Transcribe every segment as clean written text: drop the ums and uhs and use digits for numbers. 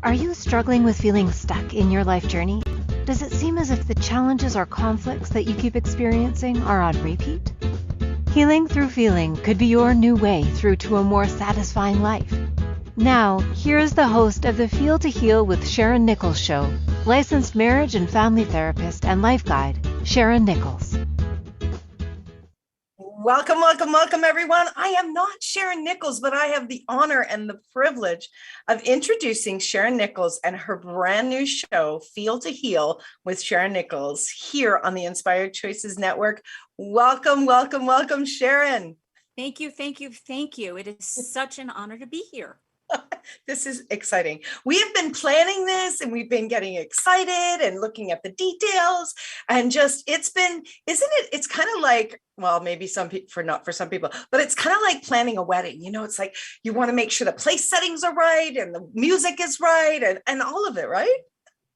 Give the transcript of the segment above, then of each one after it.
Are you struggling with feeling stuck in your life journey? Does it seem as if the challenges or conflicts that you keep experiencing are on repeat? Healing through feeling could be your new way through to a more satisfying life. Now, here's the host of the Feel to Heal with Sharyn Nichols show, licensed marriage and family therapist and life guide, Sharyn Nichols. Welcome, welcome, welcome, everyone. I am not Sharyn Nichols, but I have the honor and the privilege of introducing Sharyn Nichols and her brand new show, Feel to Heal with Sharyn Nichols, here on the Inspired Choices Network. Welcome, welcome, welcome, Sharyn. Thank you, thank you, thank you. It is such an honor to be here. This is exciting. We have been planning this and we've been getting excited and looking at the details and just, it's kind of like, well, maybe not for some people, but it's kind of like planning a wedding. You know, it's like, you want to make sure the place settings are right and the music is right and all of it, right?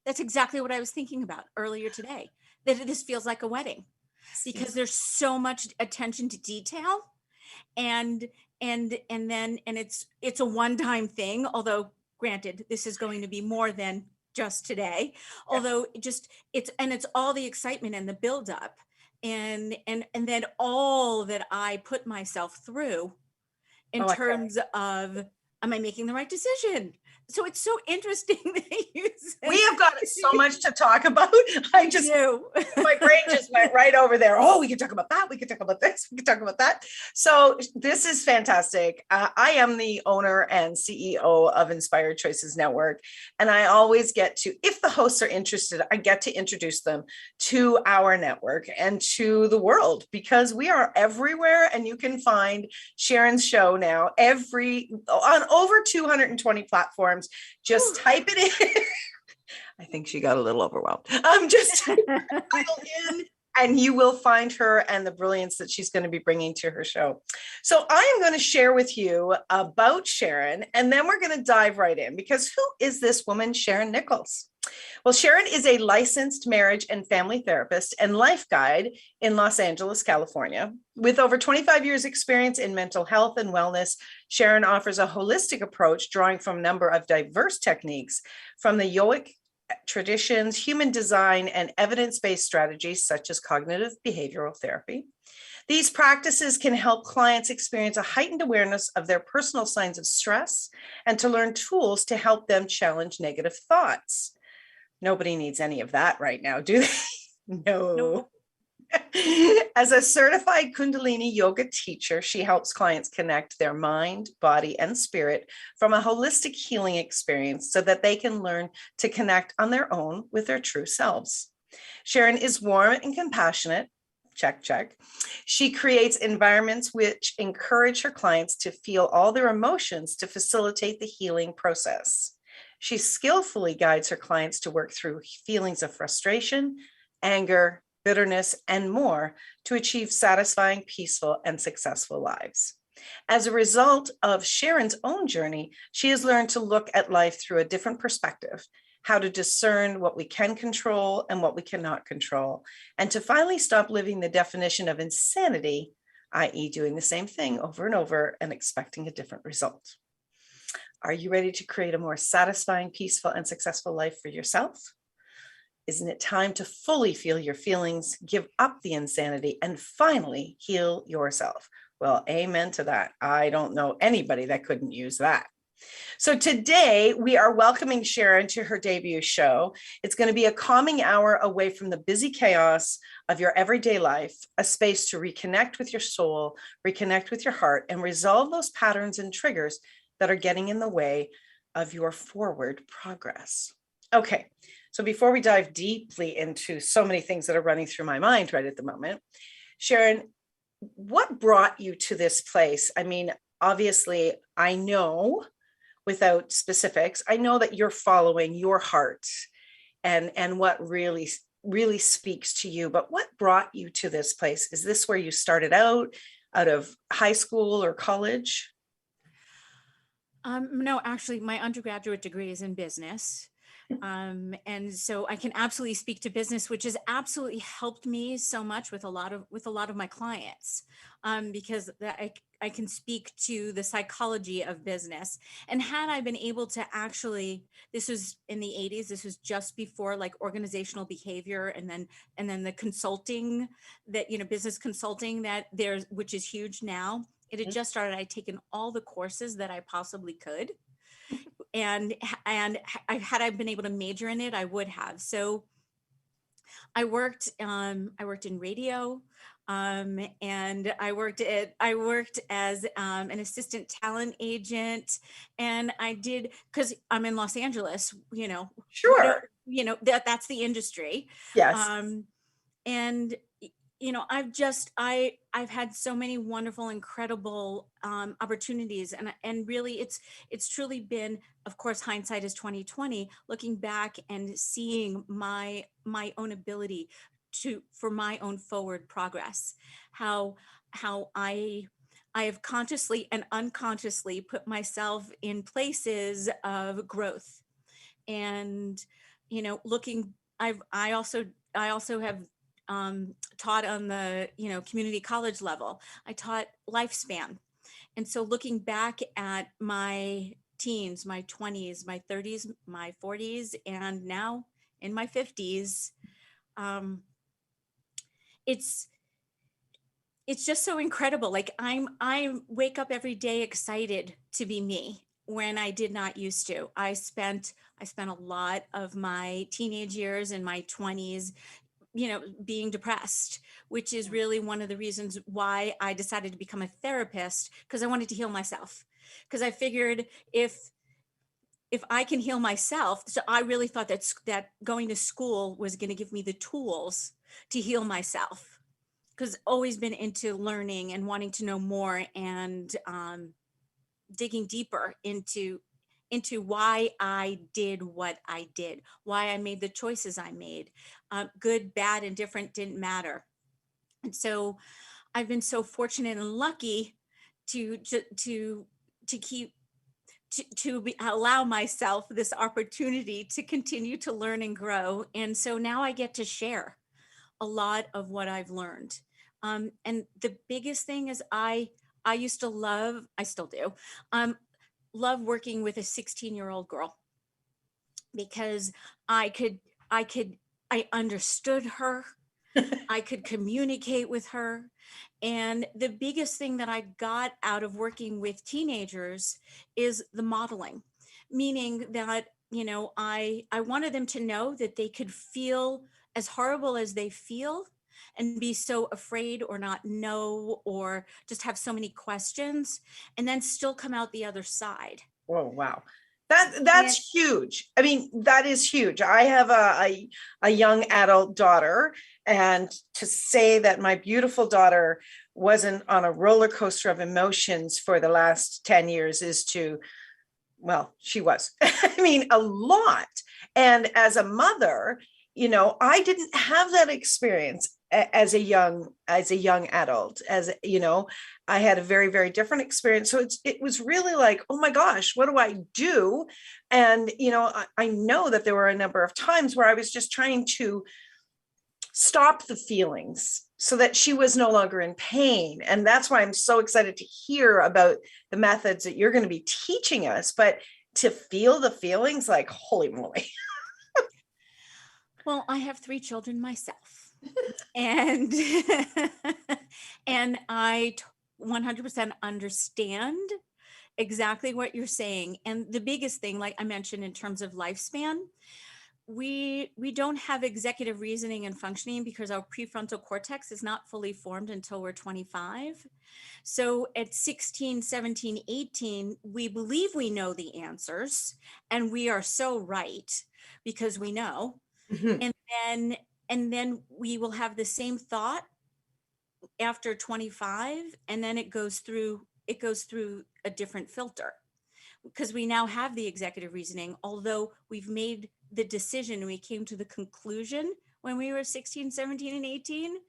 That's exactly what I was thinking about earlier today, that this feels like a wedding because there's so much attention to detail and it's a one-time thing, although granted, this is going to be more than just today, although it's all the excitement and the buildup and then all that I put myself through in terms of, am I making the right decision? So it's so interesting that you said, we have got so much to talk about. My brain just went right over there. Oh, we can talk about that. We can talk about this. We can talk about that. So this is fantastic. I am the owner and CEO of Inspired Choices Network. And I always get to, if the hosts are interested, I get to introduce them to our network and to the world because we are everywhere. And you can find Sharyn's show now on over 220 platforms. Just type it in. I think she got a little overwhelmed. Just type the title in and you will find her and the brilliance that she's going to be bringing to her show. So I am going to share with you about Sharyn, and then we're going to dive right in because who is this woman, Sharyn Nichols? Well, Sharyn is a licensed marriage and family therapist and life guide in Los Angeles, California. With over 25 years experience in mental health and wellness, Sharyn offers a holistic approach drawing from a number of diverse techniques from the yogic traditions, human design, and evidence-based strategies such as cognitive behavioral therapy. These practices can help clients experience a heightened awareness of their personal signs of stress and to learn tools to help them challenge negative thoughts. Nobody needs any of that right now, do they? No. As a certified Kundalini yoga teacher, she helps clients connect their mind, body, and spirit from a holistic healing experience so that they can learn to connect on their own with their true selves. Sharyn is warm and compassionate. Check, check. She creates environments which encourage her clients to feel all their emotions to facilitate the healing process. She skillfully guides her clients to work through feelings of frustration, anger, bitterness, and more to achieve satisfying, peaceful, and successful lives. As a result of Sharyn's own journey, she has learned to look at life through a different perspective, how to discern what we can control and what we cannot control, and to finally stop living the definition of insanity, i.e. doing the same thing over and over and expecting a different result. Are you ready to create a more satisfying, peaceful, and successful life for yourself? Isn't it time to fully feel your feelings, give up the insanity, and finally heal yourself? Well, amen to that. I don't know anybody that couldn't use that. So today we are welcoming Sharyn to her debut show. It's going to be a calming hour away from the busy chaos of your everyday life, a space to reconnect with your soul, reconnect with your heart, and resolve those patterns and triggers that are getting in the way of your forward progress. Okay, so before we dive deeply into so many things that are running through my mind right at the moment, Sharyn, what brought you to this place? I mean, obviously, I know, without specifics, I know that you're following your heart and what really speaks to you, but what brought you to this place? Is this where you started out of high school or college? No, actually, my undergraduate degree is in business. And so I can absolutely speak to business, which has absolutely helped me so much with a lot of my clients, because I can speak to the psychology of business. And had I been able to actually, this was in the 80s, this was just before like organizational behavior, and then the consulting that, business consulting which is huge now. It had just started. I'd taken all the courses that I possibly could. And had I been able to major in it, I would have. So I worked in radio, and I worked as an assistant talent agent, and I did, because I'm in Los Angeles, Sure. That's the industry. Yes. And I've had so many wonderful, incredible opportunities, and really it's truly been, of course, hindsight is 2020, looking back and seeing my own ability for my own forward progress, how I have consciously and unconsciously put myself in places of growth. And I also have taught on the community college level. I taught lifespan, and so looking back at my teens, my 20s, my 30s, my 40s, and now in my 50s, it's just so incredible. Like I wake up every day excited to be me, when I did not used to. I spent a lot of my teenage years and my 20s being depressed, which is really one of the reasons why I decided to become a therapist, because I wanted to heal myself. Because I figured if I can heal myself, so I really thought that going to school was going to give me the tools to heal myself, because always been into learning and wanting to know more, and digging deeper into why I did what I did, why I made the choices I made. Good, bad, and different didn't matter. And so I've been so fortunate and lucky to allow myself this opportunity to continue to learn and grow. And so now I get to share a lot of what I've learned. And the biggest thing is I used to love, I still do, love working with a 16-year-old girl, because I understood her. I could communicate with her. And the biggest thing that I got out of working with teenagers is the modeling, meaning that, I wanted them to know that they could feel as horrible as they feel, and be so afraid or not know, or just have so many questions, and then still come out the other side. Oh, wow. That's huge. I mean, that is huge. I have a young adult daughter, and to say that my beautiful daughter wasn't on a roller coaster of emotions for the last 10 years is well, she was. I mean, a lot. And as a mother, I didn't have that experience as a young adult. I had a very, very different experience. So it was really like, oh my gosh, what do I do? And I know that there were a number of times where I was just trying to stop the feelings so that she was no longer in pain. And that's why I'm so excited to hear about the methods that you're going to be teaching us. But to feel the feelings, like, holy moly. Well, I have 3 children myself, and and I 100% understand exactly what you're saying. And the biggest thing, like I mentioned, in terms of lifespan, we don't have executive reasoning and functioning, because our prefrontal cortex is not fully formed until we're 25. So at 16, 17, 18, we believe we know the answers, and we are so right because we know. Mhm. And then we will have the same thought after 25, and then it goes through a different filter, because we now have the executive reasoning, although we've made the decision and we came to the conclusion when we were 16, 17, and 18.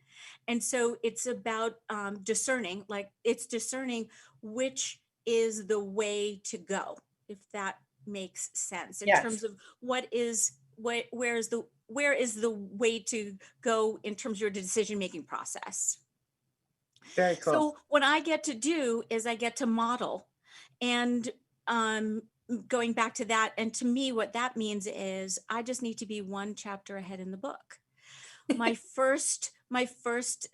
And so it's about discerning which is the way to go, if that makes sense in Yes. terms of where is the way to go in terms of your decision-making process. Very cool. So what I get to do is I get to model, and going back to that, and to me, what that means is I just need to be one chapter ahead in the book. My first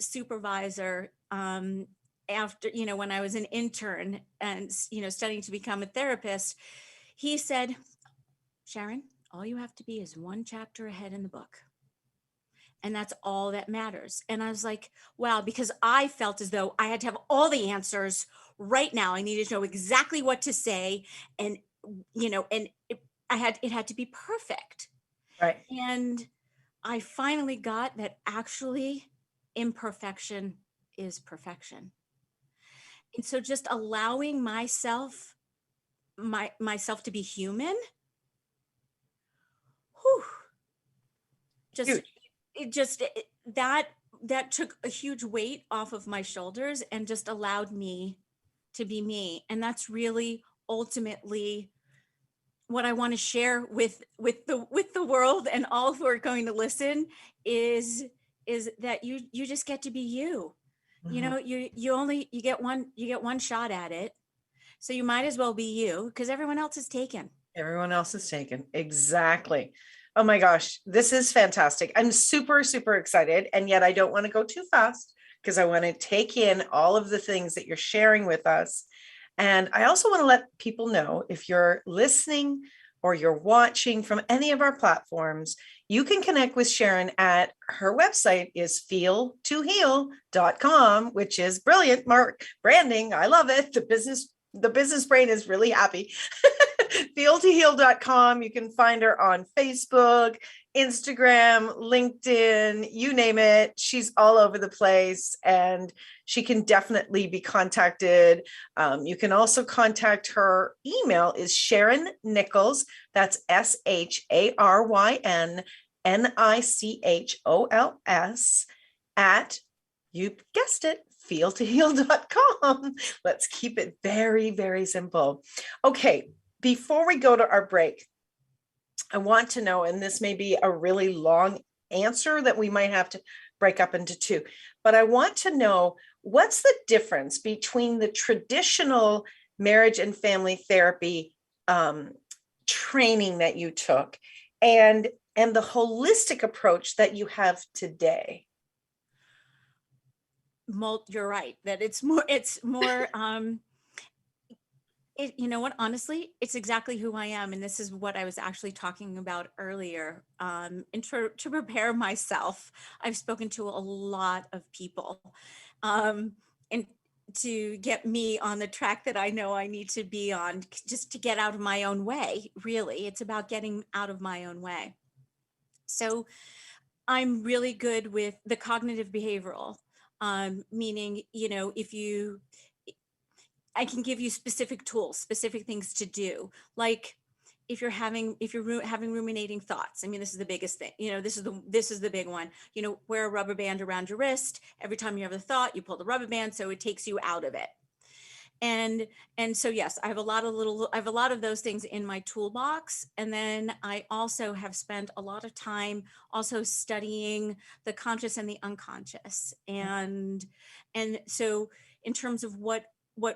supervisor, after, when I was an intern and, studying to become a therapist, he said, Sharyn, all you have to be is one chapter ahead in the book. And that's all that matters. And I was like, wow, because I felt as though I had to have all the answers right now. I needed to know exactly what to say. And, and it had to be perfect. Right. And I finally got that actually imperfection is perfection. And so just allowing myself to be human, that took a huge weight off of my shoulders and just allowed me to be me. And that's really ultimately what I want to share with the world and all who are going to listen is that you just get to be you. You get one shot at it. So you might as well be you, because everyone else is taken. Everyone else is taken. Exactly. Oh my gosh, this is fantastic. I'm super, super excited. And yet I don't want to go too fast because I want to take in all of the things that you're sharing with us. And I also want to let people know, if you're listening or you're watching from any of our platforms, you can connect with Sharyn at her website is feeltoheal.com, which is brilliant. Branding. I love it. The business brain is really happy. feeltoheal.com. You can find her on Facebook, Instagram, LinkedIn, you name it. She's all over the place, and she can definitely be contacted. You can also contact her. Email is Sharyn Nichols. That's SharynNichols at, you guessed it, feeltoheal.com. Let's keep it very, very simple. Okay. Before we go to our break, I want to know, and this may be a really long answer that we might have to break up into two, but I want to know, what's the difference between the traditional marriage and family therapy training that you took and the holistic approach that you have today? You're right that it's more you know what, honestly, it's exactly who I am. And this is what I was actually talking about earlier. And to prepare myself, I've spoken to a lot of people, and to get me on the track that I know I need to be on, just to get out of my own way. Really, it's about getting out of my own way. So I'm really good with the cognitive behavioral, meaning, I can give you specific tools, specific things to do. Like if you're having ruminating thoughts. I mean, this is the biggest thing, this is the big one, wear a rubber band around your wrist. Every time you have a thought, you pull the rubber band, so it takes you out of it. And so, yes, I have a lot of those things in my toolbox. And then I also have spent a lot of time also studying the conscious and the unconscious. And so in terms of what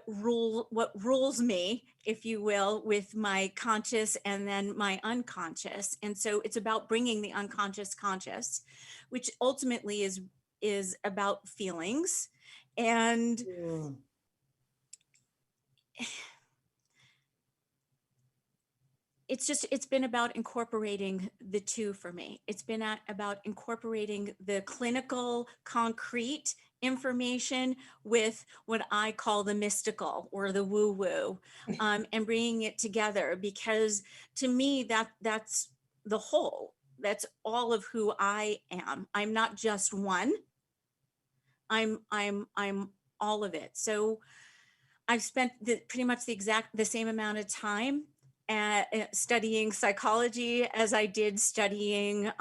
rules me, if you will, with my conscious and then my unconscious. And so it's about bringing the unconscious conscious, which ultimately is about feelings. And it's been about incorporating the two for me. It's been about incorporating the clinical, concrete information with what I call the mystical or the woo-woo, and bringing it together, because to me that's the whole. That's all of who I am. I'm not just one. I'm all of it. So I've spent pretty much the same amount of time studying psychology as I did studying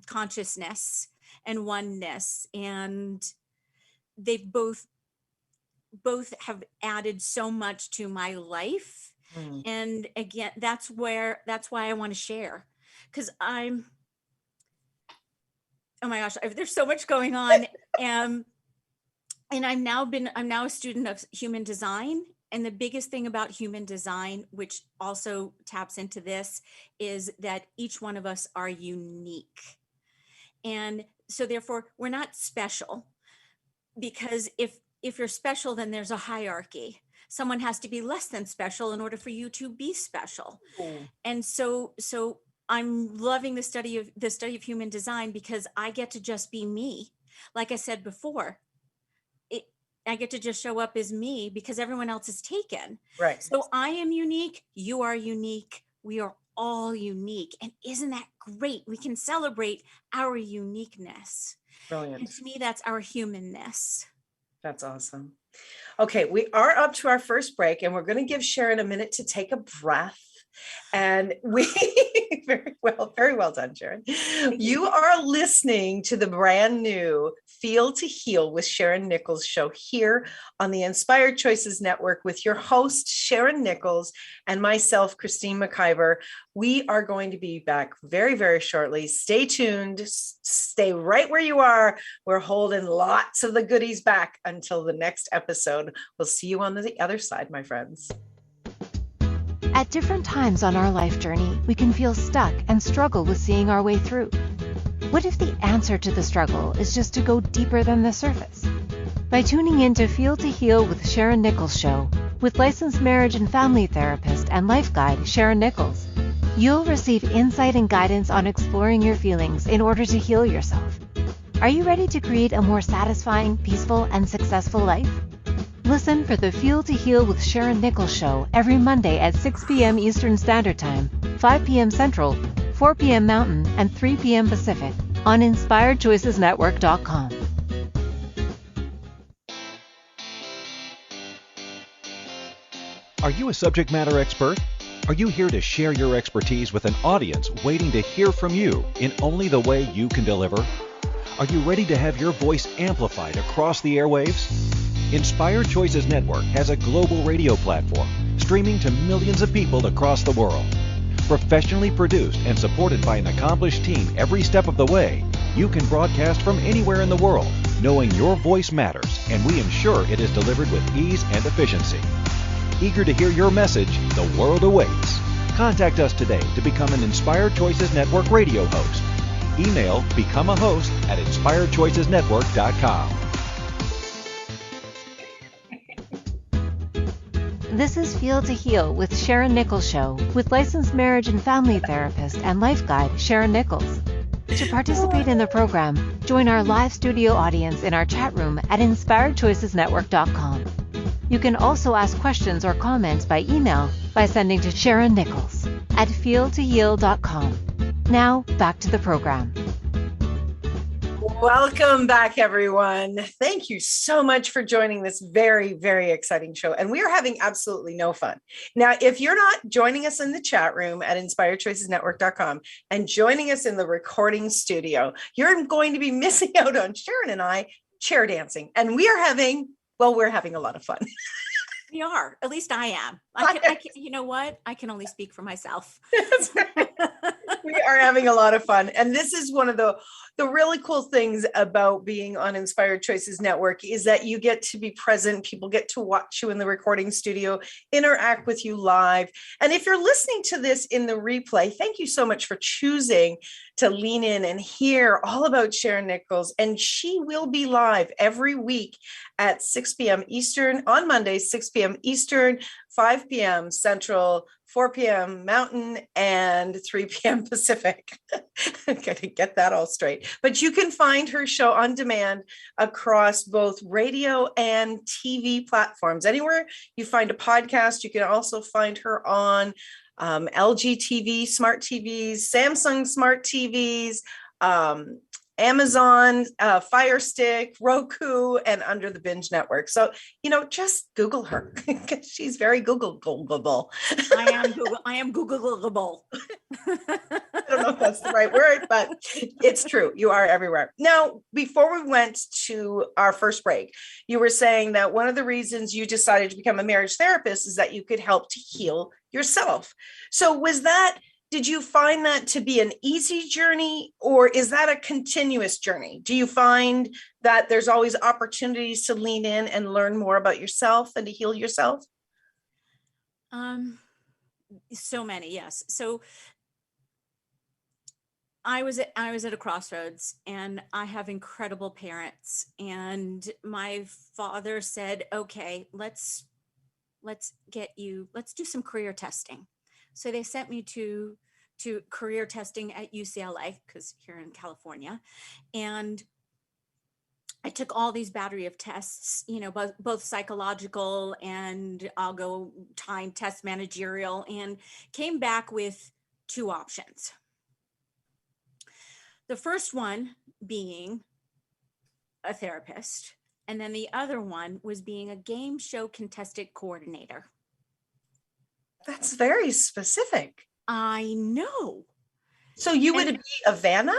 consciousness and oneness, and they've both have added so much to my life And again, that's why I want to share, because oh my gosh, there's so much going on. And I'm now a student of human design. And the biggest thing about human design, which also taps into this, is that each one of us are unique. And so therefore we're not special, because if you're special, then there's a hierarchy. Someone has to be less than special in order for you to be special. And so I'm loving the study of human design, because I get to just be me. Like I said before, I get to just show up as me, because everyone else is taken. Right. So I am unique. You are unique. We are all unique. And isn't that great? We can celebrate our uniqueness. Brilliant. And to me, that's our humanness. That's awesome. Okay, we are up to our first break, and we're going to give Sharyn a minute to take a breath. And we very well done, Sharyn. You are listening to the brand new Feel to Heal with Sharyn Nichols show here on the Inspired Choices Network with your host, Sharyn Nichols, and myself, Christine McIver. We are going to be back very, very shortly. Stay tuned. Stay right where you are. We're holding lots of the goodies back until the next episode. We'll see you on the other side, my friends. At different times on our life journey, we can feel stuck and struggle with seeing our way through. What if the answer to the struggle is just to go deeper than the surface? By tuning in to Feel to Heal with Sharyn Nichols show, with licensed marriage and family therapist and life guide Sharyn Nichols, you'll receive insight and guidance on exploring your feelings in order to heal yourself. Are you ready to create a more satisfying, peaceful, and successful life? Listen for the Feel to Heal with Sharyn Nichols show every Monday at 6 p.m. Eastern Standard Time, 5 p.m. Central, 4 p.m. Mountain, and 3 p.m. Pacific on InspiredChoicesNetwork.com. Are you a subject matter expert? Are you here to share your expertise with an audience waiting to hear from you in only the way you can deliver? Are you ready to have your voice amplified across the airwaves? Inspired Choices Network has a global radio platform streaming to millions of people across the world. Professionally produced and supported by an accomplished team every step of the way, you can broadcast from anywhere in the world, knowing your voice matters, and we ensure it is delivered with ease and efficiency. Eager to hear your message, the world awaits. Contact us today to become an Inspired Choices Network radio host. Email becomeahost@inspiredchoicesnetwork.com. This is Feel to Heal with Sharyn Nichols show, with licensed marriage and family therapist and life guide Sharyn Nichols. To participate in the program, join our live studio audience in our chat room at InspiredChoicesNetwork.com. You can also ask questions or comments by email by sending to Sharyn Nichols at feeltoheal.com. Now, back to the program. Welcome back, everyone. Thank you so much for joining this very, very exciting show. And we are having absolutely no fun. Now, if you're not joining us in the chat room at InspiredChoicesNetwork.com and joining us in the recording studio, you're going to be missing out on Sharyn and I chair dancing. And we're having a lot of fun. We are. At least I am. You know what? I can only speak for myself. We are having a lot of fun. And this is one of the really cool things about being on Inspired Choices Network is that you get to be present. People get to watch you in the recording studio, interact with you live. And if you're listening to this in the replay, thank you so much for choosing to lean in and hear all about Sharyn Nichols. And she will be live every week at 6 p.m. Eastern on Mondays, 6 p.m. Eastern, 5 p.m. Central, 4 p.m. Mountain, and 3 p.m. Pacific. I'm going to get that all straight. But you can find her show on demand across both radio and TV platforms. Anywhere you find a podcast, you can also find her on LG TV, smart TVs, Samsung smart TVs, Amazon, Fire Stick, Roku, and Under the Binge Network. So, just Google her because she's very Googleable. I am Googleable. I don't know if that's the right word, but it's true. You are everywhere. Now, before we went to our first break, you were saying that one of the reasons you decided to become a marriage therapist is that you could help to heal yourself. So did you find that to be an easy journey, or is that a continuous journey? Do you find that there's always opportunities to lean in and learn more about yourself and to heal yourself? So many, yes. So I was at a crossroads, and I have incredible parents, and my father said, okay, let's do some career testing. So they sent me to career testing at UCLA, because here in California, and I took all these battery of tests, both psychological and I'll go time test, managerial, and came back with 2 options. The first one being a therapist, and then the other one was being a game show contestant coordinator. That's very specific. I know. So you would be a Vanna?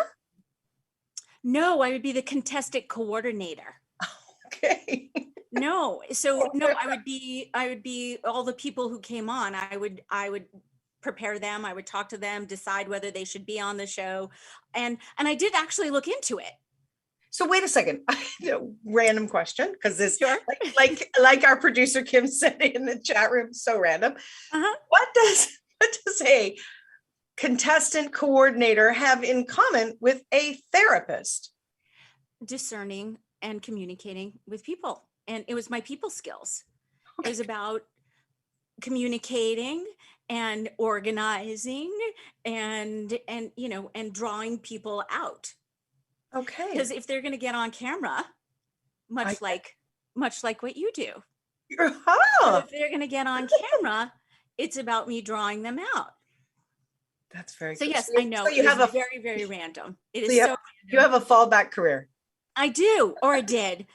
No, I would be the contestant coordinator. Okay. No, I would be all the people who came on. I would prepare them. I would talk to them, decide whether they should be on the show, and I did actually look into it. So wait a second, random question, because this, Sure. like our producer Kim said in the chat room, so random. Uh-huh. What does a contestant coordinator have in common with a therapist? Discerning and communicating with people, and it was my people skills. Okay. It was about communicating and organizing and drawing people out. Okay. Because if they're going to get on camera, much like what you do, if they're going to get on camera, it's about me drawing them out. That's very so good. Yes, So I know. you have very, very random. It is so you have a fallback career. I do, or I did.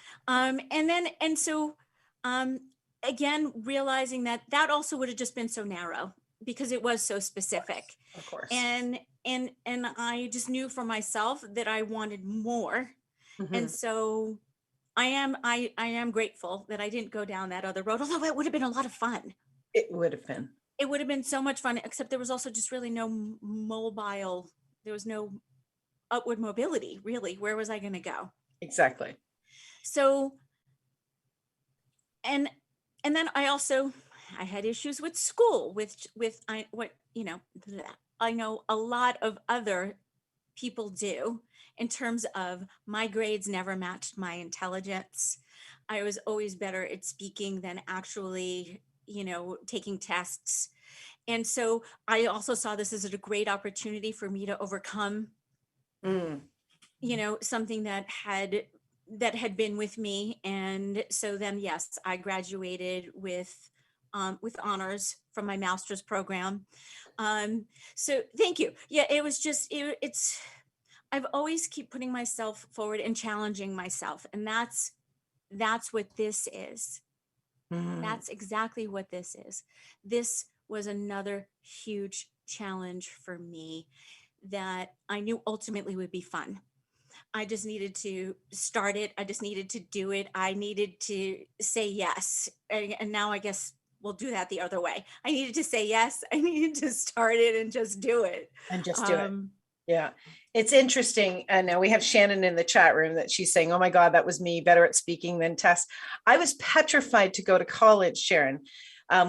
Again, realizing that also would have just been so narrow because it was so specific. Of course. And I just knew for myself that I wanted more. Mm-hmm. And so I am grateful that I didn't go down that other road, although it would have been a lot of fun. It would have been. It would have been so much fun, except there was also just really no there was no upward mobility, really. Where was I going to go? Exactly. So, and then I had issues with school, I know a lot of other people do, in terms of my grades never matched my intelligence. I was always better at speaking than actually, taking tests. And so I also saw this as a great opportunity for me to overcome, something that had been with me. And so then, yes, I graduated with honors from my master's program. So thank you. Yeah, it was just, I've always keep putting myself forward and challenging myself. And that's what this is. Mm-hmm. That's exactly what this is. This was another huge challenge for me that I knew ultimately would be fun. I just needed to start it. I just needed to do it. I needed to say yes. And now I guess we'll do that the other way. I needed to say yes. I needed to start it and just do it. And just do it. Yeah. It's interesting. And now we have Shannon in the chat room that she's saying, oh my God, that was me, better at speaking than tests. I was petrified to go to college, Sharyn,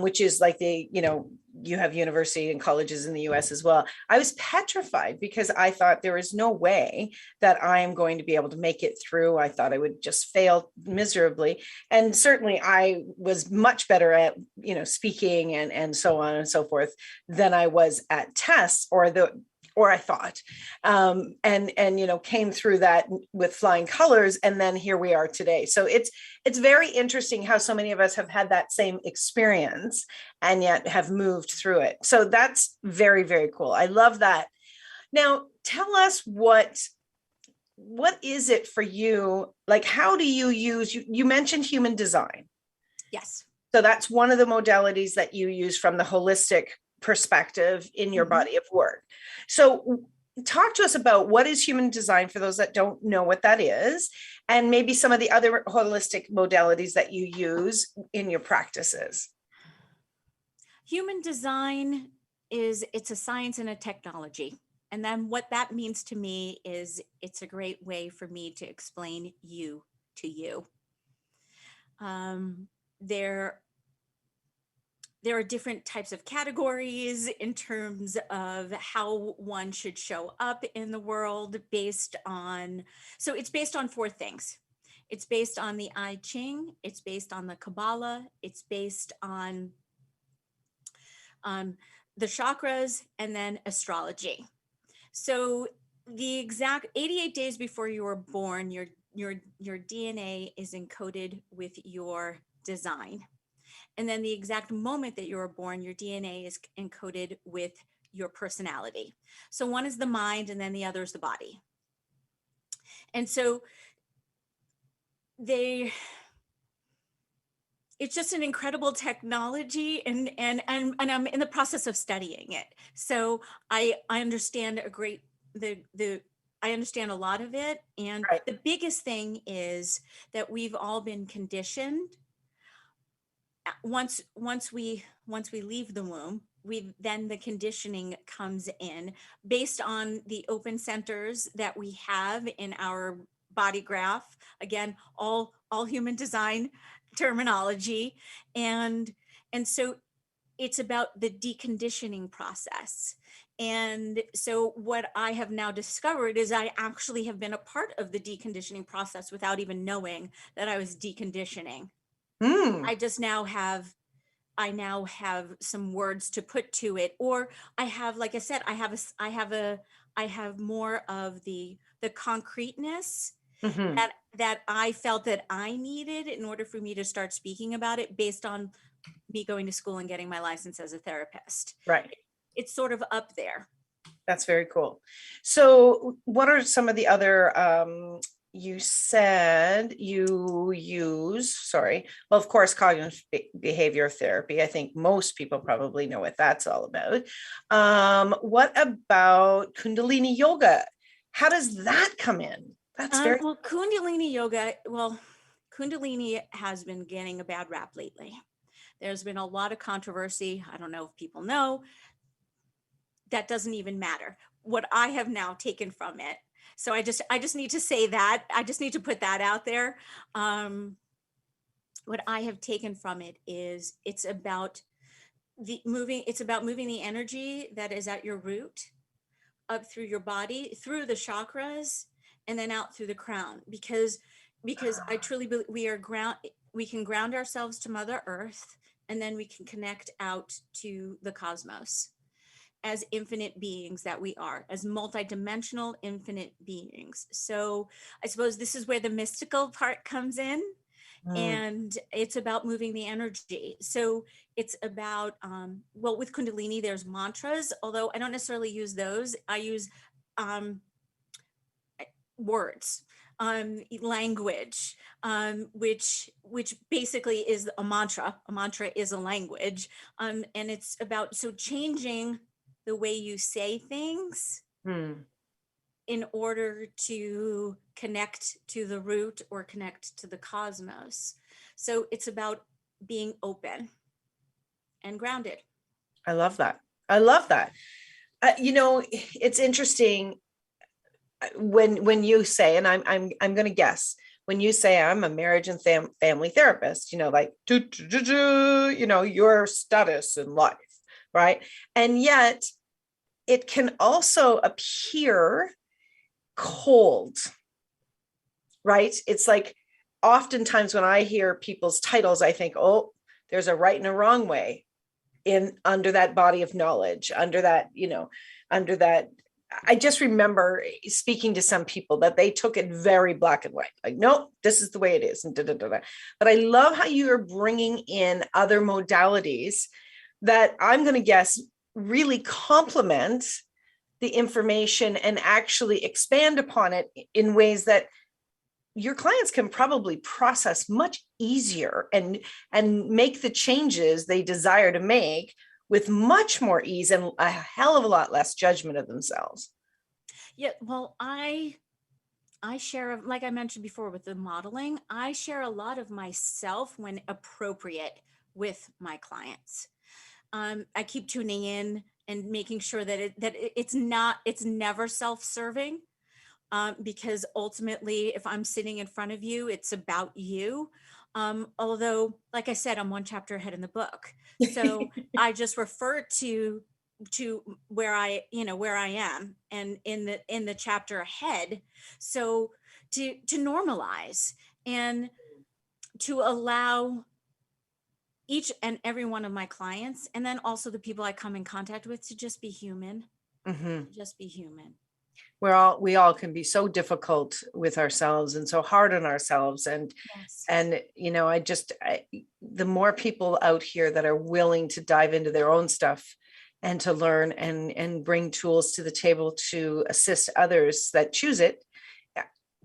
which is like you have university and colleges in the US as well. I was petrified because I thought there is no way that I am going to be able to make it through. I thought I would just fail miserably. And certainly I was much better at, speaking and so on and so forth than I was at tests or I thought, and came through that with flying colors. And then here we are today. So it's very interesting how so many of us have had that same experience and yet have moved through it. So that's very, very cool. I love that. Now, tell us what is it for you? Like, how do you use, you mentioned human design. Yes. So that's one of the modalities that you use from the holistic perspective in your body of work. So talk to us about what is human design for those that don't know what that is, and maybe some of the other holistic modalities that you use in your practices. Human design it's a science and a technology. And then what that means to me is it's a great way for me to explain you to you. There are different types of categories in terms of how one should show up in the world so it's based on 4 things. It's based on the I Ching, it's based on the Kabbalah, it's based on the chakras, and then astrology. So the exact 88 days before you were born, your DNA is encoded with your design. And then the exact moment that you were born, your DNA is encoded with your personality. So one is the mind, and then the other is the body. And so it's just an incredible technology, and I'm in the process of studying it. So I understand I understand a lot of it. And Right. the biggest thing is that we've all been conditioned. Once we leave the womb, then the conditioning comes in based on the open centers that we have in our body graph. Again, all human design terminology. And so it's about the deconditioning process. And so what I have now discovered is I actually have been a part of the deconditioning process without even knowing that I was deconditioning. I just now have some words to put to it, or I have, like I said, I have more of the concreteness that I felt that I needed in order for me to start speaking about it, based on me going to school and getting my license as a therapist. Right. It's sort of up there. That's very cool. So what are some of the other, you said you use, well, of course, cognitive behavior therapy. I think most people probably know what that's all about. What about Kundalini yoga? How does that come in? That's well, Kundalini yoga, Kundalini has been getting a bad rap lately. There's been a lot of controversy. I don't know if people know. That doesn't even matter. What I have now taken from it. So I just need to say that. I just need to put that out there. What I have taken from it is it's about moving the energy that is at your root up through your body, through the chakras, and then out through the crown. Because I truly believe we can ground ourselves to Mother Earth, and then we can connect out to the cosmos as infinite beings that we are, as multidimensional infinite beings. So I suppose this is where the mystical part comes in, and it's about moving the energy. So it's about, with Kundalini, there's mantras, although I don't necessarily use those. I use words, language, which basically is a mantra. A mantra is a language, and it's about changing the way you say things in order to connect to the root or connect to the cosmos. So it's about being open and grounded. I love that. It's interesting when you say, and I'm going to guess, when you say I'm a marriage and family therapist, like your status in life, right? And yet it can also appear cold, right? It's like oftentimes when I hear people's titles, I think, oh, there's a right and a wrong way under that body of knowledge, under that. I just remember speaking to some people that they took it very black and white, like, nope, this is the way it is. And But I love how you are bringing in other modalities that I'm going to guess really complement the information and actually expand upon it in ways that your clients can probably process much easier and make the changes they desire to make with much more ease and a hell of a lot less judgment of themselves. Yeah, well, I share, like I mentioned before with the modeling, I share a lot of myself when appropriate with my clients. I keep tuning in and making sure that it's never self-serving. Because ultimately, if I'm sitting in front of you, it's about you. Although, like I said, I'm one chapter ahead in the book. So I just refer to where I am and in the chapter ahead. So to normalize and to allow each and every one of my clients, and then also the people I come in contact with, to just be human. Just be human. We all can be so difficult with ourselves and so hard on ourselves. And, Yes. and, the more people out here that are willing to dive into their own stuff and to learn and bring tools to the table to assist others that choose it,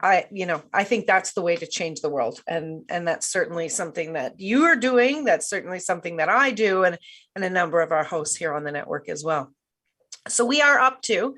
I think that's the way to change the world. And that's certainly something that you are doing. That's certainly something that I do. And a number of our hosts here on the network as well. So we are up to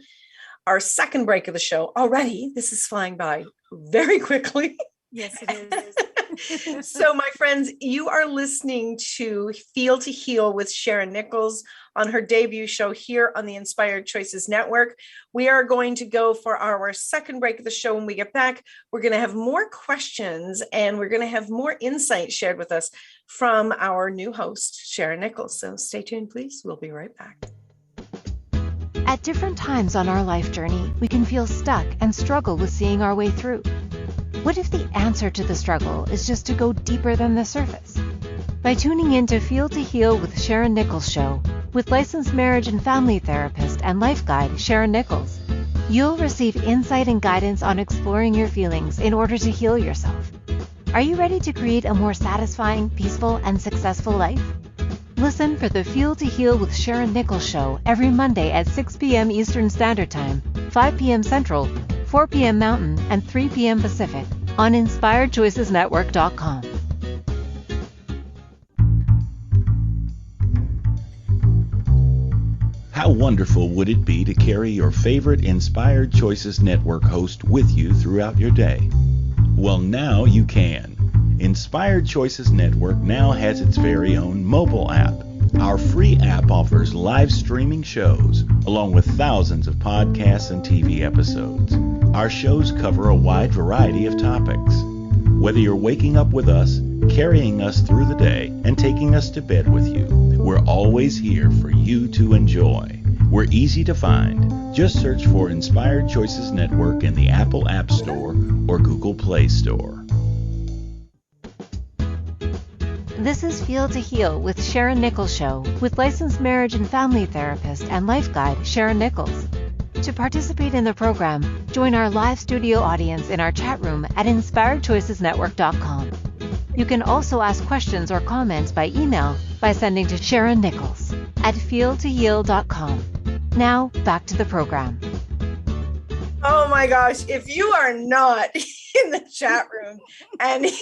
our second break of the show already. This is flying by very quickly. Yes, it is. So my friends, you are listening to Feel to Heal with Sharyn Nichols on her debut show here on the Inspired Choices Network. We are going to go for our second break of the show. When we get back, we're going to have more questions and we're going to have more insight shared with us from our new host, Sharyn Nichols. So stay tuned, please. We'll be right back. At different times on our life journey, we can feel stuck and struggle with seeing our way through. What if the answer to the struggle is just to go deeper than the surface? By tuning in to Feel to Heal with Sharyn Nichols show, with licensed marriage and family therapist and life guide Sharyn Nichols, you'll receive insight and guidance on exploring your feelings in order to heal yourself. Are you ready to create a more satisfying, peaceful, and successful life? Listen for the Feel to Heal with Sharyn Nichols show every Monday at 6 p.m. Eastern Standard Time, 5 p.m. Central, 4 p.m. Mountain, and 3 p.m. Pacific on InspiredChoicesNetwork.com. How wonderful would it be to carry your favorite Inspired Choices Network host with you throughout your day? Well, now you can. Inspired Choices Network now has its very own mobile app. Our free app offers live streaming shows, along with thousands of podcasts and TV episodes. Our shows cover a wide variety of topics. Whether you're waking up with us, carrying us through the day, and taking us to bed with you, we're always here for you to enjoy. We're easy to find. Just search for Inspired Choices Network in the Apple App Store or Google Play Store. This is Feel to Heal with Sharyn Nichols show, with licensed marriage and family therapist and life guide Sharyn Nichols. To participate in the program, join our live studio audience in our chat room at InspiredChoicesNetwork.com. You can also ask questions or comments by email by sending to Sharyn Nichols at feeltoheal.com. Now, back to the program. Oh my gosh, if you are not in the chat room and in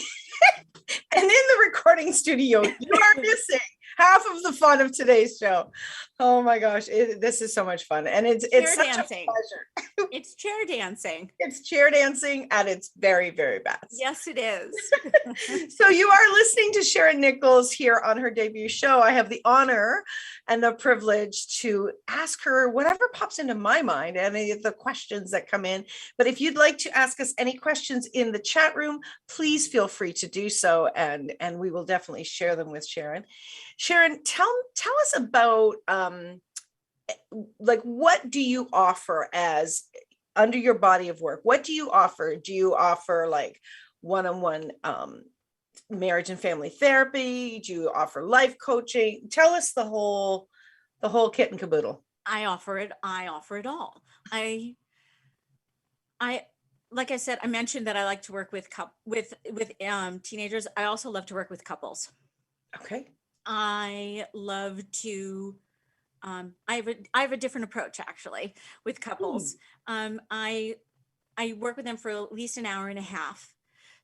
the recording studio, you are missing half of the fun of today's show. Oh my gosh, this is so much fun. And it's such dancing. A pleasure. It's chair dancing. It's chair dancing at its very, very best. Yes, it is. So you are listening to Sharyn Nichols here on her debut show. I have the honor and the privilege to ask her whatever pops into my mind, any of the questions that come in. But if you'd like to ask us any questions in the chat room, please feel free to do so. And we will definitely share them with Sharyn. Sharyn, tell us about what do you offer as under your body of work? What do you offer? Do you offer like one-on-one marriage and family therapy? Do you offer life coaching? Tell us the whole kit and caboodle. I offer it all. I like I said, I mentioned that I like to work with teenagers. I also love to work with couples. Okay. I love to, I have a different approach actually with couples. I work with them for at least an hour and a half.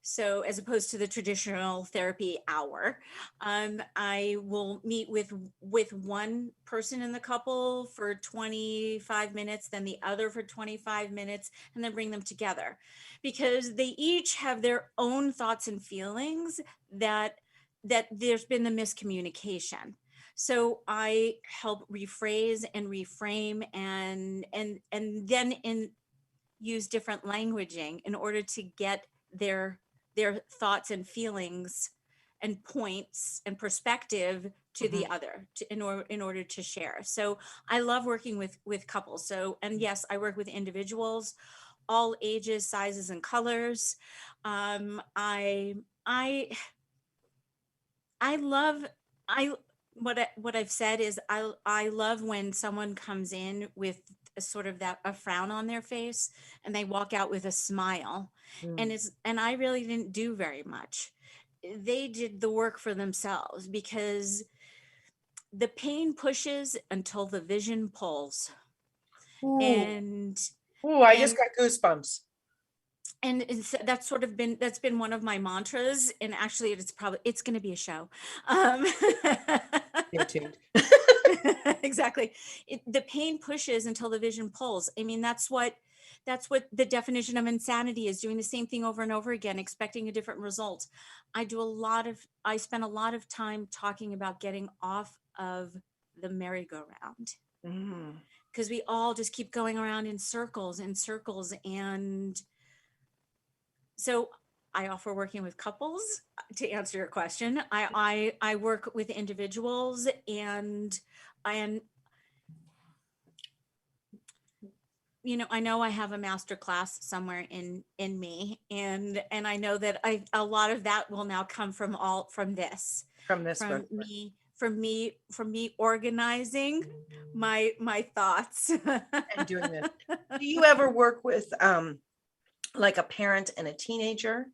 So as opposed to the traditional therapy hour, I will meet with one person in the couple for 25 minutes, then the other for 25 minutes, and then bring them together because they each have their own thoughts and feelings that there's been the miscommunication. So I help rephrase and reframe and then use different languaging in order to get their thoughts and feelings and points and perspective to the other in order to share. So I love working with couples. So, and yes, I work with individuals, all ages, sizes, and colors. I love, what I've said is I love when someone comes in with a sort of a frown on their face and they walk out with a smile. And I really didn't do very much. They did the work for themselves, because the pain pushes until the vision pulls. Ooh. And I just got goosebumps. And that's been one of my mantras. And actually it's going to be a show. Stay tuned. Exactly. The pain pushes until the vision pulls. I mean, that's what the definition of insanity is, doing the same thing over and over again, expecting a different result. I spend a lot of time talking about getting off of the merry-go-round, because we all just keep going around in circles and circles. And so I offer working with couples. To answer your question, I work with individuals, and I know I have a master class somewhere in me, and I know that a lot of that will now come from this book. me organizing my thoughts And doing this. Do you ever work with like a parent and a teenager?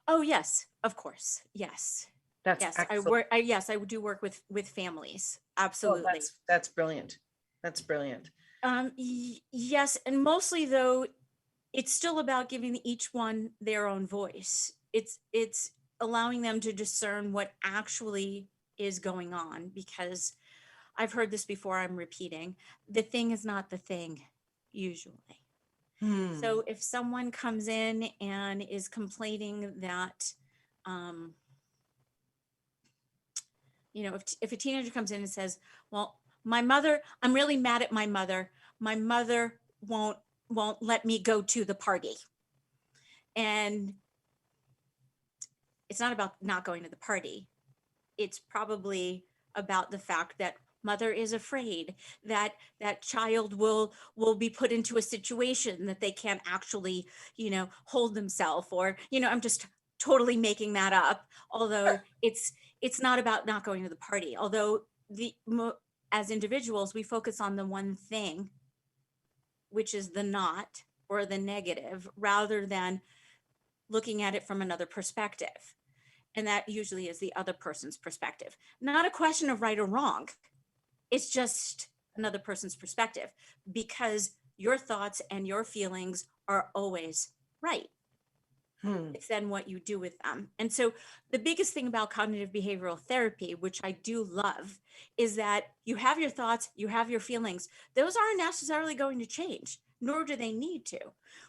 Oh yes, of course. Yes. That's yes. excellent. I do work with families. Absolutely. Oh, that's brilliant. That's brilliant. Yes, and mostly though, it's still about giving each one their own voice. It's allowing them to discern what actually is going on, because I've heard this before, I'm repeating, the thing is not the thing usually. So if someone comes in and is complaining that, if a teenager comes in and says, well, I'm really mad at my mother. My mother won't let me go to the party. And it's not about not going to the party. It's probably about the fact that mother is afraid that that child will be put into a situation that they can't actually, hold themselves, or, I'm just totally making that up. Although it's not about not going to the party. Although as individuals, we focus on the one thing, which is the not or the negative, rather than looking at it from another perspective. And that usually is the other person's perspective. Not a question of right or wrong. It's just another person's perspective, because your thoughts and your feelings are always right. It's then what you do with them. And so the biggest thing about cognitive behavioral therapy, which I do love, is that you have your thoughts, you have your feelings. Those aren't necessarily going to change, nor do they need to.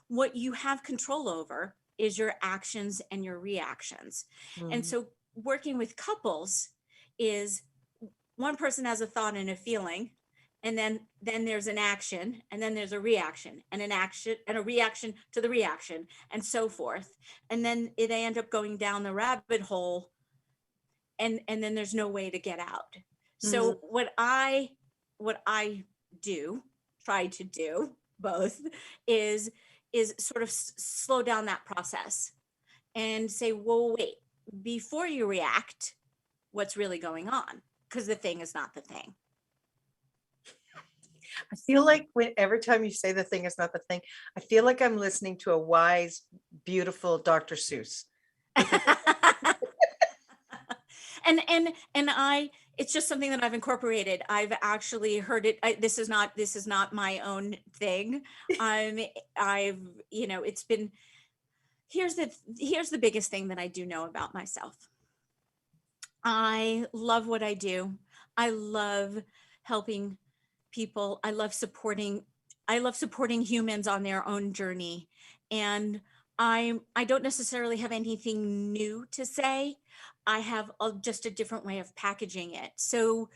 What you have control over is your actions and your reactions. And so working with couples is, one person has a thought and a feeling, and then there's an action, and then there's a reaction, and an action and a reaction to the reaction, and so forth. And then they end up going down the rabbit hole, and then there's no way to get out. So what I try to do both is sort of slow down that process and say, well, wait, before you react, what's really going on? Because the thing is not the thing. I feel like every time you say the thing is not the thing, I feel like I'm listening to a wise, beautiful Dr. Seuss. And it's just something that I've incorporated. I've actually heard it. This is not my own thing. It's been, here's the biggest thing that I do know about myself. I love what I do. I love helping people. I love supporting humans on their own journey. And I don't necessarily have anything new to say. I have just a different way of packaging it. So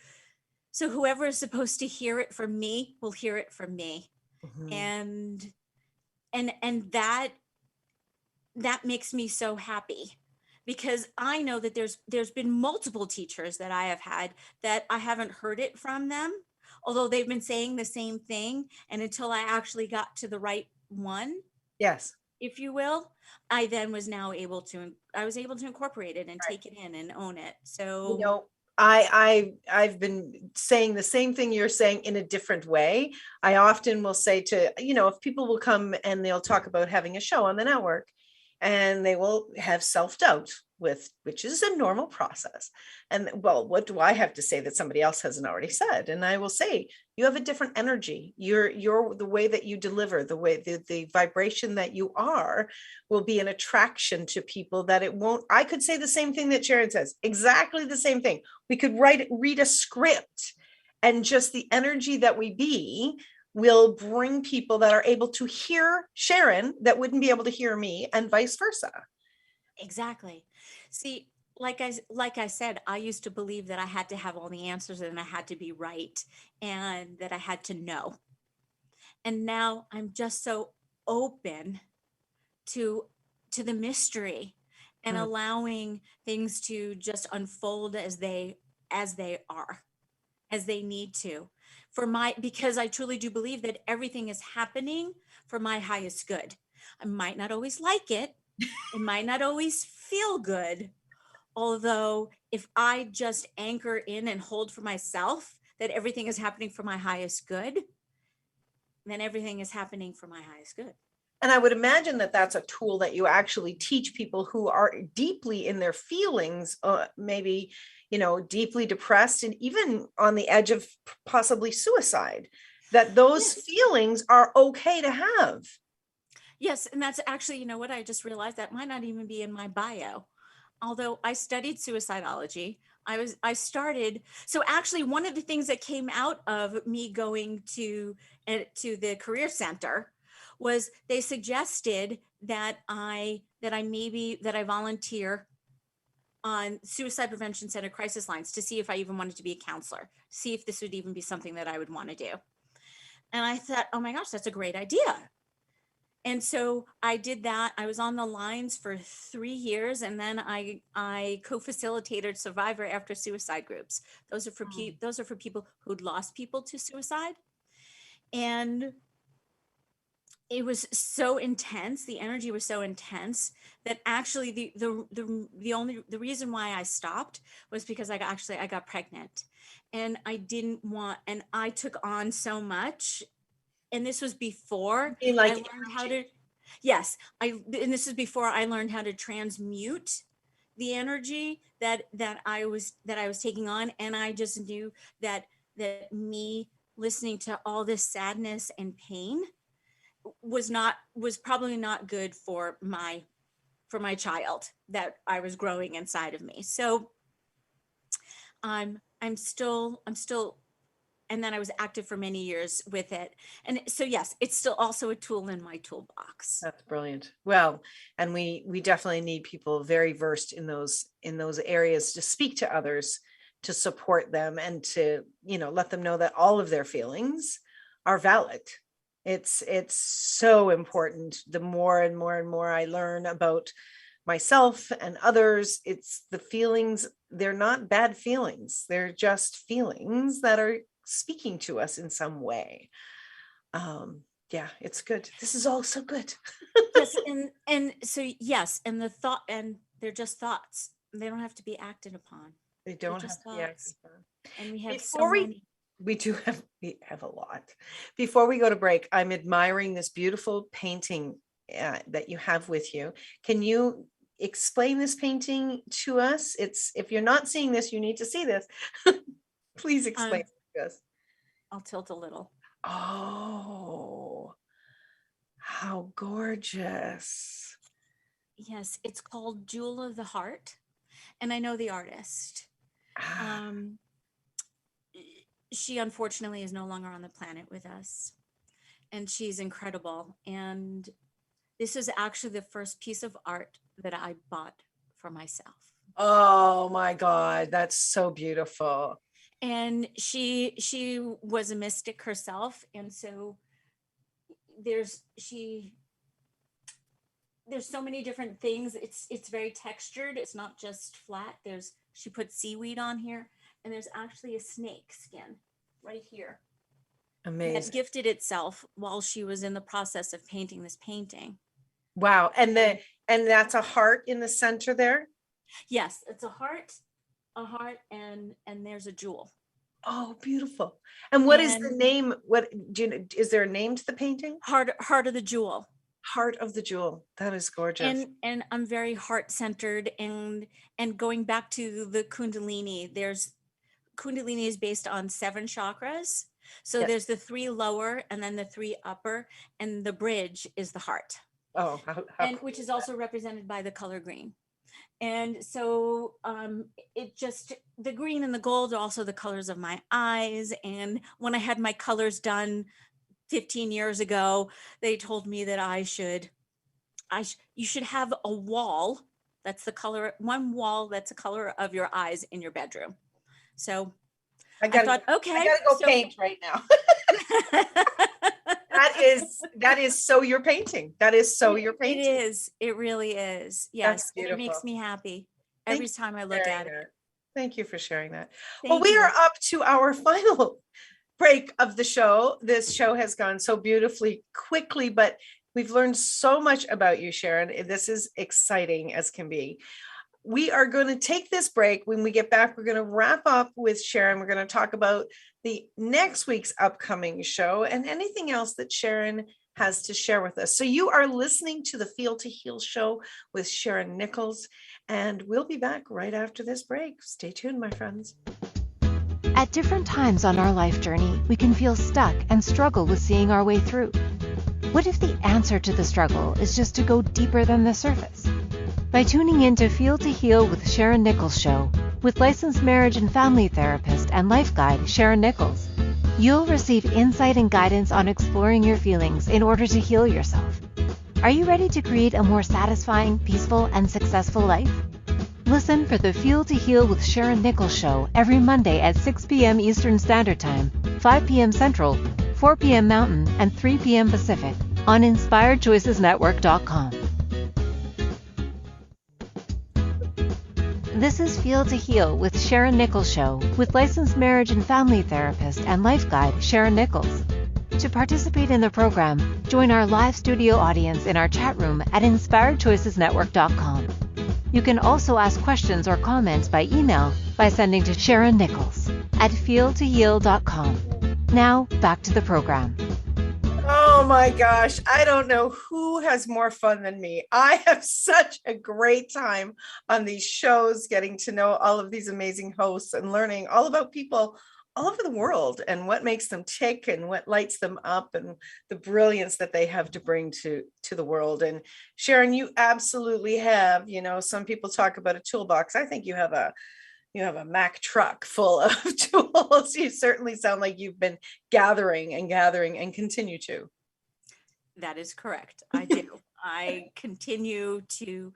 So whoever is supposed to hear it from me will hear it from me. Mhm. And that makes me so happy, because I know that there's been multiple teachers that I have had that I haven't heard it from them, although they've been saying the same thing. And until I actually got to the right one, Yes. if you will, I then was able to incorporate it and take it in and own it. You So know, I've been saying the same thing you're saying in a different way. I often will say to, if people will come and they'll talk about having a show on the network, and they will have self-doubt, which is a normal process. And well, what do I have to say that somebody else hasn't already said? And I will say, you have a different energy. You're the way that you deliver, the way the vibration that you are will be an attraction to people that it won't. I could say the same thing that Sharyn says, exactly the same thing. We could read a script, and just the energy that we be will bring people that are able to hear Sharyn that wouldn't be able to hear me, and vice versa. exactly. See, like I said, I used to believe that I had to have all the answers and I had to be right and that I had to know. And now I'm just so open to the mystery and Mm. allowing things to just unfold as they are, as they need to, because I truly do believe that everything is happening for my highest good. I might not always like it. It might not always feel good. Although if I just anchor in and hold for myself that everything is happening for my highest good, then everything is happening for my highest good. And I would imagine that that's a tool that you actually teach people who are deeply in their feelings, maybe, deeply depressed and even on the edge of possibly suicide, that those Yes. feelings are okay to have. Yes. And that's actually, you know what? I just realized that might not even be in my bio. Although I studied suicidology, I started. So actually one of the things that came out of me going to the career center was they suggested that I volunteer on suicide prevention center crisis lines to see if I even wanted to be a counselor, see if this would even be something that I would want to do. And I thought, oh my gosh, that's a great idea. And so I did that. I was on the lines for 3 years, and then I co-facilitated survivor after suicide groups. Those are for people who'd lost people to suicide. And it was so intense. The energy was so intense that actually the reason why I stopped was because I got pregnant, and I took on so much. And this was before I mean, like, I learned how to, yes, and this is before I learned how to transmute the energy that I was taking on. And I just knew that me listening to all this sadness and pain was probably not good for my child that I was growing inside of me. So I'm still, and then I was active for many years with it. And so, yes, it's still also a tool in my toolbox. That's brilliant. Well, and we definitely need people very versed in those areas to speak to others, to support them, and to, let them know that all of their feelings are valid. It's so important. The more and more and more I learn about myself and others, it's the feelings, they're not bad feelings. They're just feelings that are speaking to us in some way. Yeah, it's good. This is all so good. Yes. And so, yes. And they're just thoughts. They don't have to be acted upon. They don't just have to be acted thoughts. upon. And we have so Before many. we have a lot. Before we go to break, I'm admiring this beautiful painting that you have with you. Can you explain this painting to us? If you're not seeing this, you need to see this. Please explain it to us. I'll tilt a little. Oh, how gorgeous. Yes, it's called Jewel of the Heart. And I know the artist. She unfortunately is no longer on the planet with us. And she's incredible. And this is actually the first piece of art that I bought for myself. Oh my God, that's so beautiful. And she was a mystic herself. And so there's so many different things. It's very textured. It's not just flat. She put seaweed on here, and there's actually a snake skin right here. Amazing. That gifted itself while she was in the process of painting this painting. Wow. And that's a heart in the center there? Yes, it's a heart, and there's a jewel. Oh, beautiful. And what is the name? What do you know, is there a name to the painting? Heart of the jewel. Heart of the jewel. That is gorgeous. And I'm very heart-centered, and going back to the Kundalini, Kundalini is based on 7 chakras. So Yes. there's the 3 lower and then the 3 upper, and the bridge is the heart. Oh, and which is also represented by the color green. And so the green and the gold are also the colors of my eyes. And when I had my colors done 15 years ago, they told me that you should have a wall that's the color, one wall that's the color of your eyes in your bedroom. So I thought, okay, I gotta go paint right now. That is so your painting. That is so your painting. It is. It really is. Yes. And it makes me happy every time I look at it. Thank you for sharing that. Well, we are up to our final break of the show. This show has gone so beautifully quickly, but we've learned so much about you, Sharyn. This is exciting as can be. We are going to take this break. When we get back, we're going to wrap up with Sharyn. We're going to talk about the next week's upcoming show and anything else that Sharyn has to share with us. So you are listening to the Feel to Heal show with Sharyn Nichols, and we'll be back right after this break. Stay tuned, my friends. At different times on our life journey, we can feel stuck and struggle with seeing our way through. What if the answer to the struggle is just to go deeper than the surface? By tuning in to Feel to Heal with Sharyn Nichols show, with licensed marriage and family therapist and life guide Sharyn Nichols, you'll receive insight and guidance on exploring your feelings in order to heal yourself. Are you ready to create a more satisfying, peaceful, and successful life? Listen for the Feel to Heal with Sharyn Nichols show every Monday at 6 p.m. Eastern Standard Time, 5 p.m. Central, 4 p.m. Mountain, and 3 p.m. Pacific on InspiredChoicesNetwork.com. This is Feel to Heal with Sharyn Nichols show with licensed marriage and family therapist and life guide Sharyn Nichols. To participate in the program, join our live studio audience in our chat room at InspiredChoicesNetwork.com. You can also ask questions or comments by email by sending to Sharyn Nichols at feeltoheal.com. Now, back to the program. Oh my gosh, I don't know who has more fun than me. I have such a great time on these shows, getting to know all of these amazing hosts and learning all about people all over the world and what makes them tick and what lights them up and the brilliance that they have to bring to the world. And Sharyn, you absolutely have, some people talk about a toolbox. I think you have a Mack truck full of tools. You certainly sound like you've been gathering and continue to. That is correct. I do. I continue to,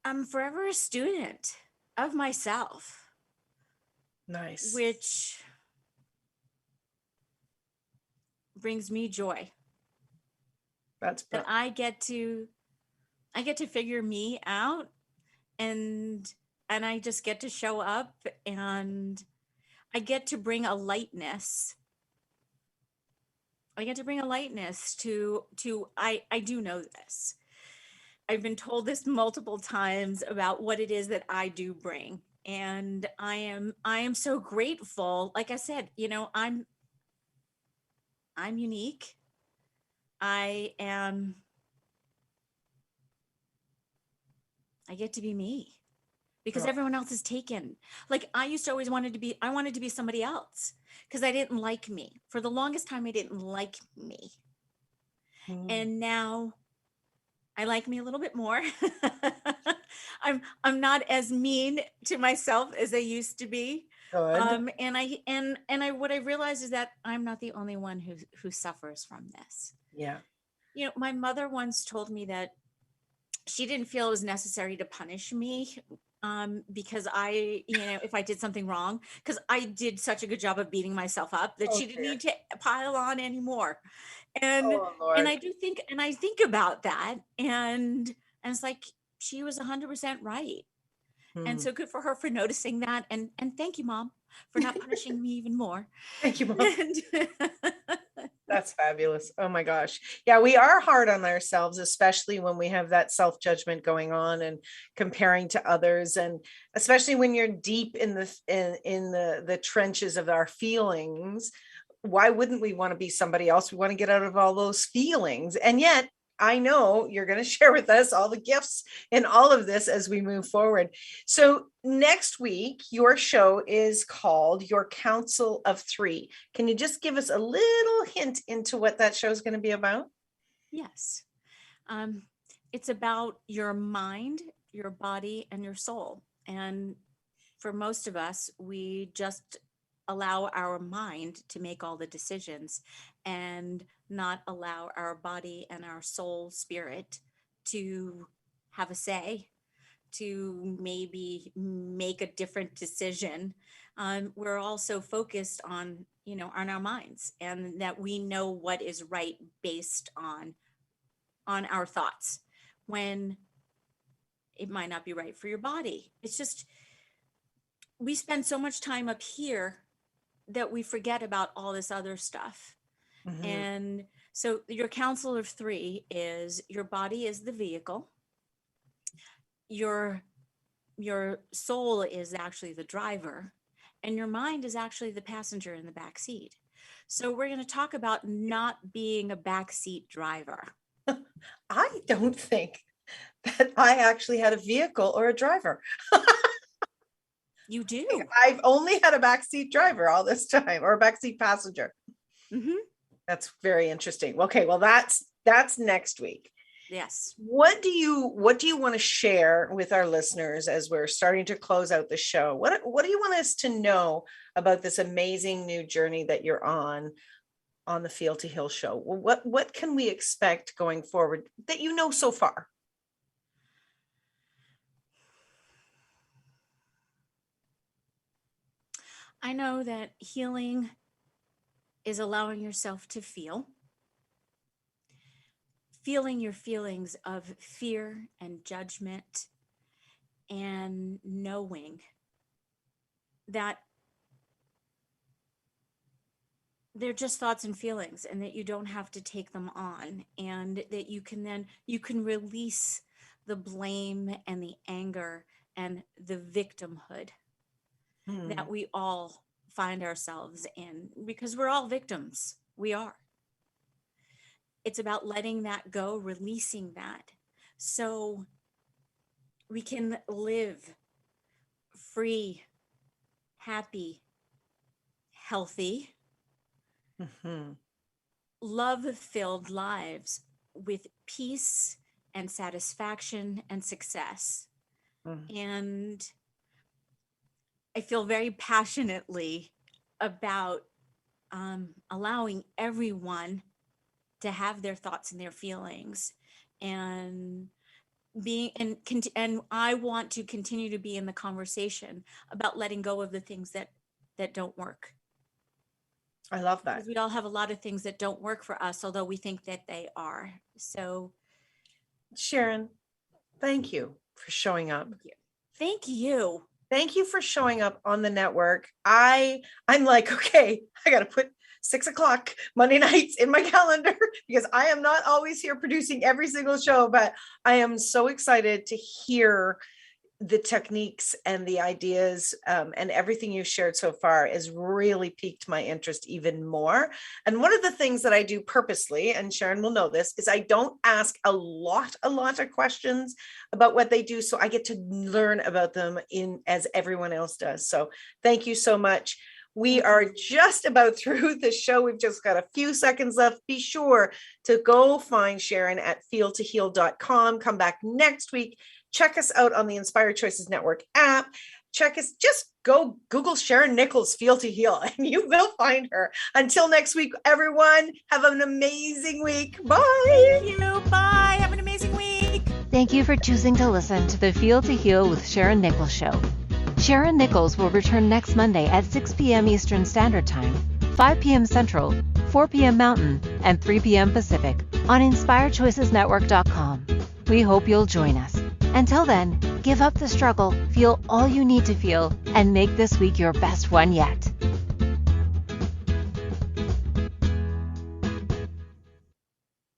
I'm forever a student of myself. Nice. Which brings me joy. That I get to figure me out, and I just get to show up, and I get to bring a lightness. I do know this. I've been told this multiple times about what it is that I do bring. And I am so grateful. Like I said, I'm unique. I get to be me because everyone else is taken. Like I used to always wanted to be somebody else because I didn't like me. For the longest time, I didn't like me. And now I like me a little bit more. I'm not as mean to myself as I used to be. Good. And what I realized is that I'm not the only one who suffers from this. Yeah. My mother once told me that she didn't feel it was necessary to punish me because if I did something wrong, because I did such a good job of beating myself up that she didn't need to pile on anymore. And I think about that, and it's like she was 100% right. And so good for her for noticing that. And thank you, Mom, for not punishing me even more. Thank you, Mom. That's fabulous. Oh my gosh. Yeah, we are hard on ourselves, especially when we have that self-judgment going on and comparing to others. And especially when you're deep in the trenches of our feelings, why wouldn't we want to be somebody else? We want to get out of all those feelings. And yet, I know you're going to share with us all the gifts in all of this as we move forward. So next week, your show is called Your Council of Three. Can you just give us a little hint into what that show is going to be about? Yes. It's about your mind, your body, and your soul. And for most of us, we just allow our mind to make all the decisions and not allow our body and our soul spirit to have a say, to maybe make a different decision. We're also focused on our minds, and that we know what is right based on our thoughts, when it might not be right for your body. It's just, we spend so much time up here that we forget about all this other stuff. Mm-hmm. And so your council of three is: your body is the vehicle, your soul is actually the driver, and your mind is actually the passenger in the back seat. So we're going to talk about not being a backseat driver. I don't think that I actually had a vehicle or a driver. You do. I've only had a backseat driver all this time, or a backseat passenger. Mm-hmm. That's very interesting. Okay, well, that's next week. Yes. What do you want to share with our listeners as we're starting to close out the show? What do you want us to know about this amazing new journey that you're on the Feel to Heal show? What can we expect going forward that you know so far? I know that healing is allowing yourself to feeling your feelings of fear and judgment, and knowing that they're just thoughts and feelings, and that you don't have to take them on, and that you can release the blame and the anger and the victimhood that we all find ourselves in, because we're all victims. We are. It's about letting that go, releasing that, so we can live free, happy, healthy, love-filled lives with peace and satisfaction and success. And I feel very passionately about allowing everyone to have their thoughts and their feelings, and I want to continue to be in the conversation about letting go of the things that don't work. I love that. Because we all have a lot of things that don't work for us, although we think that they are. So, Sharyn, thank you for showing up. Thank you. Thank you for showing up on the network. I'm like, okay, I got to put 6:00 Monday nights in my calendar, because I am not always here producing every single show, but I am so excited to hear the techniques and the ideas, and everything you've shared so far has really piqued my interest even more. And one of the things that I do purposely, and Sharyn will know this, is I don't ask a lot of questions about what they do, so I get to learn about them as everyone else does. So thank you so much. We are just about through the show. We've just got a few seconds left. Be sure to go find Sharyn at feeltoheal.com. Come back next week. Check us out on the Inspired Choices Network app. Just go Google Sharyn Nichols Feel to Heal, and you will find her. Until next week, everyone, have an amazing week. Bye. Thank you. Bye. Have an amazing week. Thank you for choosing to listen to the Feel to Heal with Sharyn Nichols show. Sharyn Nichols will return next Monday at 6 p.m. Eastern Standard Time, 5 p.m. Central, 4 p.m. Mountain, and 3 p.m. Pacific on InspiredChoicesNetwork.com. We hope you'll join us. Until then, give up the struggle, feel all you need to feel, and make this week your best one yet.